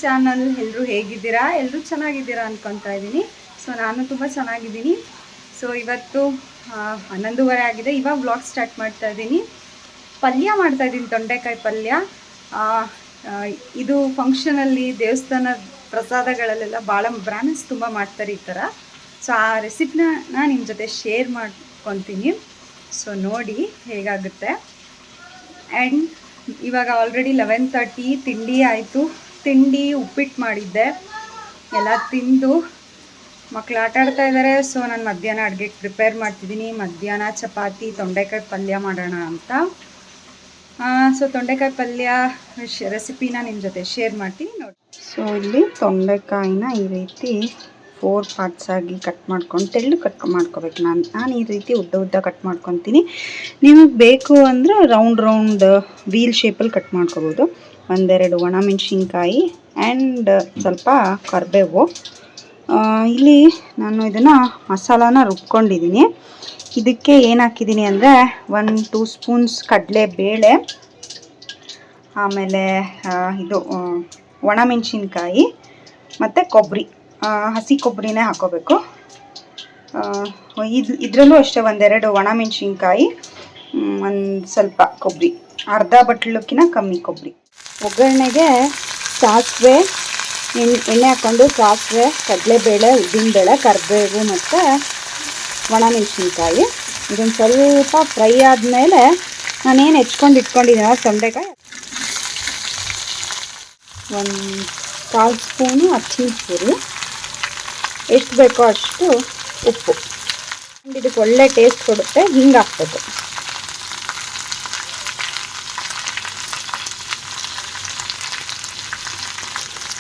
Channel. ಎಲ್ಲರೂ ಹೇಗಿದ್ದೀರಾ? ಎಲ್ಲರೂ ಚೆನ್ನಾಗಿದ್ದೀರಾ ಅನ್ಕೊತಾ ಇದ್ದೀನಿ. ಸೊ ನಾನು ತುಂಬ ಚೆನ್ನಾಗಿದ್ದೀನಿ. ಸೊ ಇವತ್ತು 11:30 ಆಗಿದೆ. ಇವಾಗ ವ್ಲಾಗ್ ಸ್ಟಾರ್ಟ್ ಮಾಡ್ತಾ ಇದ್ದೀನಿ. ಪಲ್ಯ ಮಾಡ್ತಾಯಿದ್ದೀನಿ, ತೊಂಡೆಕಾಯಿ ಪಲ್ಯ. ಇದು ಫಂಕ್ಷನಲ್ಲಿ, ದೇವಸ್ಥಾನ ಪ್ರಸಾದಗಳಲ್ಲೆಲ್ಲ ಭಾಳ ಬ್ರಾಹ್ಮಿನ್ಸ್ ತುಂಬ ಮಾಡ್ತಾರೆ ಈ ಥರ. ಸೊ ಆ ರೆಸಿಪಿನ ನಾನು ನಿಮ್ಮ ಜೊತೆ ಶೇರ್ ಮಾಡ್ಕೊತೀನಿ. ಸೊ ನೋಡಿ ಹೇಗಾಗುತ್ತೆ. ಆ್ಯಂಡ್ ಇವಾಗ ಆಲ್ರೆಡಿ 11:30, ತಿಂಡಿ ಆಯಿತು. ತಿಂಡಿ ಉಪ್ಪಿಟ್ಟು ಮಾಡಿದ್ದೆ. ಎಲ್ಲ ತಿಂದು ಮಕ್ಕಳು ಆಟ ಆಡ್ತಾ ಇದ್ದಾರೆ. ಸೊ ನಾನು ಮಧ್ಯಾಹ್ನ ಅಡುಗೆಗೆ ಪ್ರಿಪೇರ್ ಮಾಡ್ತಿದ್ದೀನಿ. ಮಧ್ಯಾಹ್ನ ಚಪಾತಿ, ತೊಂಡೆಕಾಯಿ ಪಲ್ಯ ಮಾಡೋಣ ಅಂತ. ಸೊ ತೊಂಡೆಕಾಯಿ ಪಲ್ಯ ರೆಸಿಪಿನ ನಿಮ್ಮ ಜೊತೆ ಶೇರ್ ಮಾಡ್ತೀನಿ ನೋಡಿ. ಸೊ ಇಲ್ಲಿ ತೊಂಡೆಕಾಯಿನ ಈ ರೀತಿ 4 ಪಾರ್ಟ್ಸ್ ಆಗಿ ಕಟ್ ಮಾಡ್ಕೊಂಡು ತೆಳ್ಳು ಕಟ್ ಮಾಡ್ಕೋಬೇಕು. ನಾನು ಈ ರೀತಿ ಉದ್ದ ಕಟ್ ಮಾಡ್ಕೊತೀನಿ. ನಿಮಗೆ ಬೇಕು ಅಂದರೆ ರೌಂಡ್ ವೀಲ್ ಶೇಪಲ್ಲಿ ಕಟ್ ಮಾಡ್ಕೋಬೋದು. 1-2 ಒಣಮೆಣಸಿನ್ಕಾಯಿ ಆ್ಯಂಡ್ ಸ್ವಲ್ಪ ಕರಿಬೇವು. ಇಲ್ಲಿ ನಾನು ಇದನ್ನು ಮಸಾಲಾನ ರುಬ್ಕೊಂಡಿದ್ದೀನಿ. ಇದಕ್ಕೆ ಏನು ಹಾಕಿದ್ದೀನಿ ಅಂದರೆ 1-2 ಸ್ಪೂನ್ಸ್ ಕಡಲೆಬೇಳೆ, ಆಮೇಲೆ ಇದು ಒಣಮೆಣಸಿನ್ಕಾಯಿ ಮತ್ತು ಕೊಬ್ಬರಿ, ಹಸಿ ಕೊಬ್ಬರಿನೇ ಹಾಕೋಬೇಕು. ಇದರಲ್ಲೂ ಅಷ್ಟೇ 1-2 ಒಣಮೆಣಸಿನ್ಕಾಯಿ, ಒಂದು ಸ್ವಲ್ಪ ಕೊಬ್ಬರಿ, ಅರ್ಧ ಬಟ್ಲಕ್ಕಿಂತ ಕಮ್ಮಿ ಕೊಬ್ಬರಿ. ಒಗ್ಗರಣೆಗೆ ಸಾಸಿವೆ, ಎಣ್ಣೆ ಹಾಕ್ಕೊಂಡು ಸಾಸಿವೆ, ಕಡಲೆಬೇಳೆ, ಉದ್ದಿನಬೇಳೆ, ಕರಿಬೇವು ಮತ್ತು ಒಣಮೆಣಸಿನ್ಕಾಯಿ ಇದನ್ನು ಸ್ವಲ್ಪ ಫ್ರೈ ಆದಮೇಲೆ ನಾನೇನು ಹೆಚ್ಕೊಂಡು ಇಟ್ಕೊಂಡಿದ್ದೀನೋ ತೊಂಡೆಕಾಯಿ, 1/4 ಸ್ಪೂನು ಅಚ್ಚಿನ ಪುಡಿ, ಎಷ್ಟು ಬೇಕೋ ಅಷ್ಟು ಉಪ್ಪು. ಇದಕ್ಕೆ ಒಳ್ಳೆ ಟೇಸ್ಟ್ ಕೊಡುತ್ತೆ. ಹಿಂಗೆ ಹಾಕ್ಬೇಕು.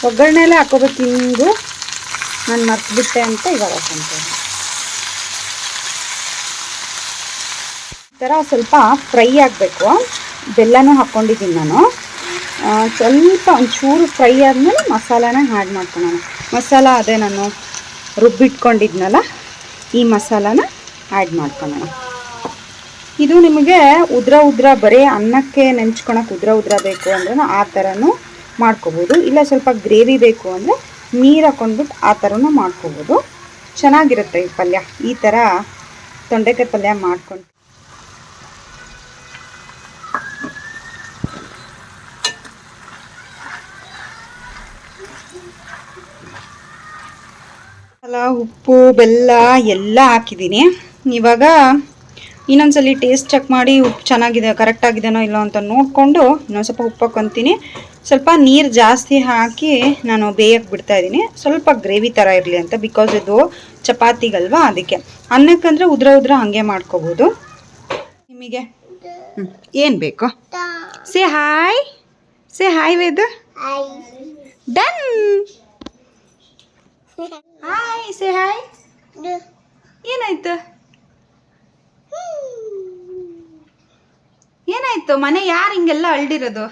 ಒಗ್ಗರಣೆಲ್ಲೇ ಹಾಕೋಬೇಕು ಹಿಂಗು. ನಾನು ಮರ್ತ್ಬಿಟ್ಟೆ ಅಂತ ಇವಾಗ ಹಾಕ್ಕೊಂತೀನಿ. ಈ ಥರ ಸ್ವಲ್ಪ ಫ್ರೈ ಆಗಬೇಕು. ಬೆಲ್ಲನೂ ಹಾಕ್ಕೊಂಡಿದ್ದೀನಿ ನಾನು. ಸ್ವಲ್ಪ ಒಂಚೂರು ಫ್ರೈ ಆದಮೇಲೆ ಮಸಾಲಾನ ಆ್ಯಡ್ ಮಾಡ್ಕೊಳ್ಳೋಣ. ಮಸಾಲ ಅದೇ ನಾನು ರುಬ್ಬಿಟ್ಕೊಂಡಿದ್ನಲ್ಲ, ಈ ಮಸಾಲಾನ ಆ್ಯಡ್ ಮಾಡ್ಕೊಳ್ಳೋಣ. ಇದು ನಿಮಗೆ ಉದ್ರ ಬರೀ ಅನ್ನಕ್ಕೆ ನೆಂಚ್ಕೊಳಕ್ಕೆ ಉದ್ರ ಬೇಕು ಅಂದ್ರೆ ಆ ಥರನೂ ಮಾಡ್ಕೋಬೋದು. ಇಲ್ಲ ಸ್ವಲ್ಪ ಗ್ರೇವಿ ಬೇಕು ಅಂದರೆ ನೀರು ಹಾಕ್ಕೊಂಡ್ಬಿಟ್ಟು ಆ ಥರನೂ ಮಾಡ್ಕೋಬೋದು. ಚೆನ್ನಾಗಿರುತ್ತೆ ಈ ಪಲ್ಯ. ಈ ಥರ ತೊಂಡೆಕಾಯಿ ಪಲ್ಯ ಮಾಡ್ಕೊಂಡು ಉಪ್ಪು ಬೆಲ್ಲ ಎಲ್ಲ ಹಾಕಿದ್ದೀನಿ. ಇವಾಗ ಇನ್ನೊಂದ್ಸಲಿ ಟೇಸ್ಟ್ ಚೆಕ್ ಮಾಡಿ ಉಪ್ಪು ಚೆನ್ನಾಗಿದೆ, ಕರೆಕ್ಟಾಗಿದೆನೋ ಇಲ್ಲೋ ಅಂತ ನೋಡಿಕೊಂಡು ಇನ್ನೊಂದು ಸ್ವಲ್ಪ ಉಪ್ಪು ಹಾಕ್ಕೊತೀನಿ. ಸ್ವಲ್ಪ ನೀರು ಜಾಸ್ತಿ ಹಾಕಿ ನಾನು ಬೇಯಕ್ಕೆ ಬಿಡ್ತಾಯಿದ್ದೀನಿ, ಸ್ವಲ್ಪ ಗ್ರೇವಿ ಥರ ಇರಲಿ ಅಂತ. ಬಿಕಾಸ್ ಇದು ಚಪಾತಿಗಲ್ವಾ, ಅದಕ್ಕೆ. ಅನ್ನಕ್ಕಂದರೆ ಉದ್ರ ಹಾಗೆ ಮಾಡ್ಕೋಬೋದು. ನಿಮಗೆ ಏನು ಬೇಕು? ಸೇ ಹಾಯ್ ವೇದ. ಡನ್. Hi, say hi. ಏನಾಯ್ತು? ಮನೆ ಯಾರು ಹಿಂಗೆಲ್ಲ ಅಳ್ದಿರೋದು?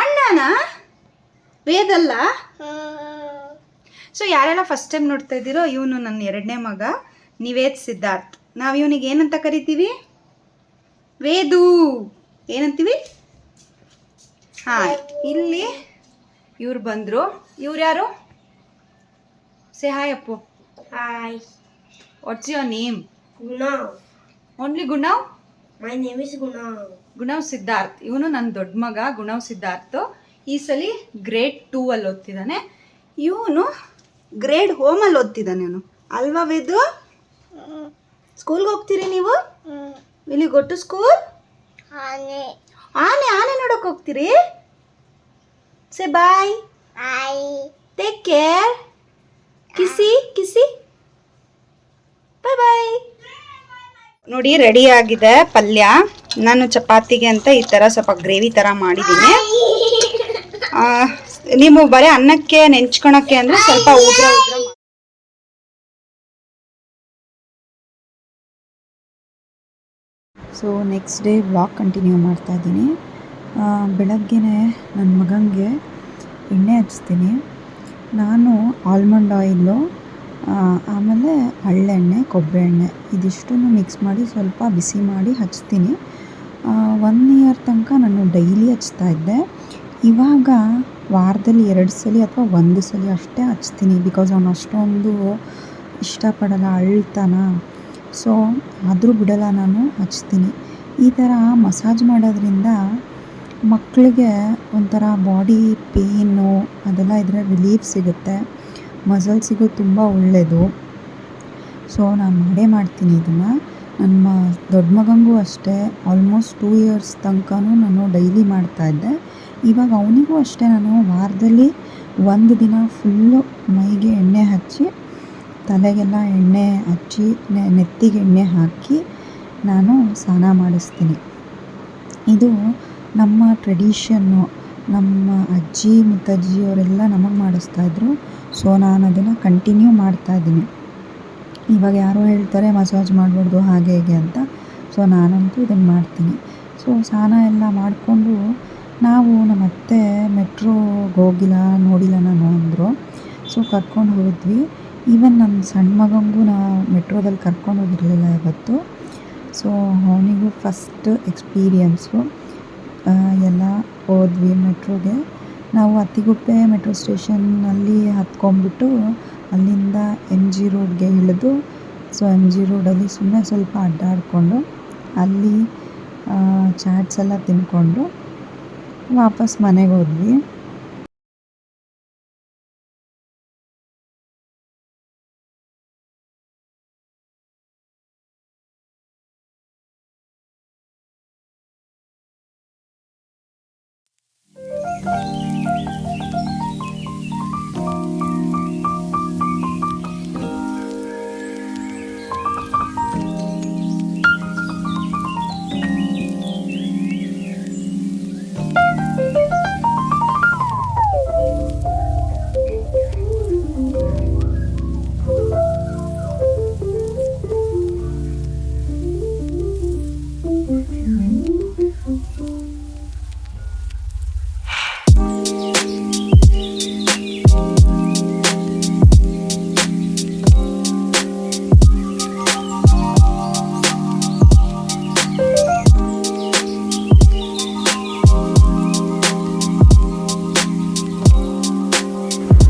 ಅಣ್ಣನ? ವೇದಲ್ಲ? ಸೊ ಯಾರೆಲ್ಲ ಫಸ್ಟ್ ಟೈಮ್ ನೋಡ್ತಾ ಇದ್ದೀರೋ, ಇವನು ನನ್ನ 2ನೇ ಮಗ ನಿವೇದ್ ಸಿದ್ಧಾರ್ಥ್. ನಾವು ಇವನಿಗೆ ಏನಂತ ಕರಿತೀವಿ? ವೇದು ಏನಂತೀವಿ? ಹಾಂ, ಇಲ್ಲಿ ಇವ್ರು ಬಂದರು. ಇವ್ರು ಯಾರು? Say hi Appu. Hi. What's your name? Gunav. Only Gunav? My name is Gunav Siddharth. ಇವನು ನನ್ನ ದೊಡ್ಡ ಮಗ ಗುಣವ್ ಸಿದ್ಧಾರ್ಥ್. ಈ ಸಲ ಗ್ರೇಡ್ 2 ಅಲ್ಲಿ ಓದ್ತಿದ್ದಾನೆ. ಇವನು ಗ್ರೇಡ್ ಹೋಮಲ್ಲಿ ಓದ್ತಿದ್ದಾನೆ. ಇವನು ಅಲ್ವಾ ವೇದು? ಸ್ಕೂಲ್ಗೆ ಹೋಗ್ತೀರಿ ನೀವು? Will you go to school? ಆನೆ ನೋಡೋಕೆ ಹೋಗ್ತೀರಿ? Say bye. Take care. ಕಿಸಿ ಬಾಯ್. ನೋಡಿ ರೆಡಿ ಆಗಿದೆ ಪಲ್ಯ. ನಾನು ಚಪಾತಿಗೆ ಅಂತ ಈ ಥರ ಸ್ವಲ್ಪ ಗ್ರೇವಿ ಥರ ಮಾಡಿದ್ದೀನಿ. ನೀವು ಬರೀ ಅನ್ನಕ್ಕೆ ನೆಂಚ್ಕೊಳಕ್ಕೆ ಅಂದರೆ ಸ್ವಲ್ಪ ಉದ್ರ so next day vlog continue ಮಾಡ್ತಾ ಇದ್ದೀನಿ. ಬೆಳಗ್ಗೆನೇ ನನ್ನ ಮಗನಿಗೆ ಎಣ್ಣೆ ಹಚ್ತೀನಿ. ನಾನು ಆಲ್ಮಂಡ್ ಆಯಿಲು, ಆಮೇಲೆ ಹಳ್ಳೆಣ್ಣೆ, ಕೊಬ್ಬರಿ ಎಣ್ಣೆ ಇದಿಷ್ಟನ್ನು ಮಿಕ್ಸ್ ಮಾಡಿ ಸ್ವಲ್ಪ ಬಿಸಿ ಮಾಡಿ ಹಚ್ತೀನಿ. 1 ಇಯರ್ ತನಕ ನಾನು ಡೈಲಿ ಹಚ್ತಾ ಇದ್ದೆ. ಇವಾಗ ವಾರದಲ್ಲಿ 2 ಸಲ ಅಥವಾ 1 ಸಲ ಅಷ್ಟೇ ಹಚ್ತೀನಿ. ಬಿಕಾಸ್ ಅವನು ಅಷ್ಟೊಂದು ಇಷ್ಟಪಡಲ್ಲ, ಅಳ್ತಾನ. ಸೊ ಆದರೂ ಬಿಡಲ್ಲ, ನಾನು ಹಚ್ತೀನಿ. ಈ ಥರ ಮಸಾಜ್ ಮಾಡೋದ್ರಿಂದ ಮಕ್ಕಳಿಗೆ ಒಂಥರ ಬಾಡಿ ಪೇಯ್ನು ಅದೆಲ್ಲ ಇದ್ರೆ ರಿಲೀಫ್ ಸಿಗುತ್ತೆ. ಮಸಲ್ಸಿಗೂ ತುಂಬ ಒಳ್ಳೆಯದು. ಸೊ ನಾನು ಮಾಡೇ ಮಾಡ್ತೀನಿ ಇದನ್ನು. ನನ್ನ ದೊಡ್ಡ ಮಗನಿಗೂ ಅಷ್ಟೇ ಆಲ್ಮೋಸ್ಟ್ 2 ಇಯರ್ಸ್ ತನಕನೂ ನಾನು ಡೈಲಿ ಮಾಡ್ತಾಯಿದ್ದೆ. ಇವಾಗ ಅವನಿಗೂ ಅಷ್ಟೇ ನಾನು ವಾರದಲ್ಲಿ 1 ದಿನ ಫುಲ್ಲು ಮೈಗೆ ಎಣ್ಣೆ ಹಚ್ಚಿ, ತಲೆಗೆಲ್ಲ ಎಣ್ಣೆ ಹಚ್ಚಿ, ನೆತ್ತಿಗೆ ಎಣ್ಣೆ ಹಾಕಿ ನಾನು ಸ್ನಾನ ಮಾಡಿಸ್ತೀನಿ. ಇದು ನಮ್ಮ ಟ್ರೆಡಿಷನ್ನು. ನಮ್ಮ ಅಜ್ಜಿ ಮುತ್ತಜ್ಜಿಯವರೆಲ್ಲ ನಮಗೆ ಮಾಡಿಸ್ತಾಯಿದ್ರು. ಸೊ ನಾನು ಅದನ್ನು ಕಂಟಿನ್ಯೂ ಮಾಡ್ತಾಯಿದ್ದೀನಿ. ಇವಾಗ ಯಾರೋ ಹೇಳ್ತಾರೆ ಮಸಾಜ್ ಮಾಡಬಾರ್ದು ಹಾಗೆ ಹೀಗೆ ಅಂತ. ಸೊ ನಾನಂತೂ ಇದನ್ನು ಮಾಡ್ತೀನಿ. ಸೊ ಸ್ನಾನ ಎಲ್ಲ ಮಾಡಿಕೊಂಡು ನಾವು ನಮ್ಮ ಅತ್ತೆ ಮೆಟ್ರೋಗೆ ಹೋಗಿಲ್ಲ, ನೋಡಿಲ್ಲ ನಾನು ಅಂದರು. ಸೊ ಕರ್ಕೊಂಡು ಹೋದ್ವಿ. ಈವನ್ ನನ್ನ ಸಣ್ಣ ಮಗನಿಗೂ ಮೆಟ್ರೋದಲ್ಲಿ ಕರ್ಕೊಂಡು ಹೋಗಿರಲಿಲ್ಲ ಇವತ್ತು. ಸೊ ಅವನಿಗೂ ಫಸ್ಟ್ ಎಕ್ಸ್ಪೀರಿಯನ್ಸು. ಎಲ್ಲ ಹೋದ್ವಿ ಮೆಟ್ರೋಗೆ. ನಾವು ಅತ್ತಿಗುಪ್ಪೆ ಮೆಟ್ರೋ ಸ್ಟೇಷನ್ನಲ್ಲಿ ಹತ್ಕೊಂಡ್ಬಿಟ್ಟು ಅಲ್ಲಿಂದ MG ರೋಡ್ಗೆ ಇಳಿದು, ಸೊ MG ರೋಡಲ್ಲಿ ಸುಮ್ಮನೆ ಸ್ವಲ್ಪ ಅಡ್ಡಾಡಿಕೊಂಡು ಅಲ್ಲಿ ಚಾಟ್ಸ್ ಎಲ್ಲ ತಿಂದ್ಕೊಂಡು ವಾಪಸ್ ಮನೆಗೆ ಹೋದ್ವಿ.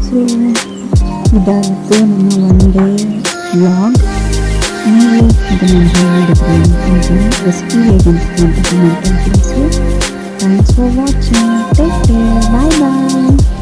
ಸೊ ಇದಾಗಿತ್ತು ನನ್ನ 1 ಡೇ ವ್ಲಾಗ್. ನೀವು ಇದನ್ನು ಎಂಜಾಯ್ ಮಾಡಿದ್ರೆ ರೆಸಿಪಿ ಹೇಗೆ ಅನಿಸ್ತು ಅಂತ ಕಮೆಂಟಲ್ಲಿ ತಿಳಿಸಿ. Thanks for watching. Take care. Bye bye.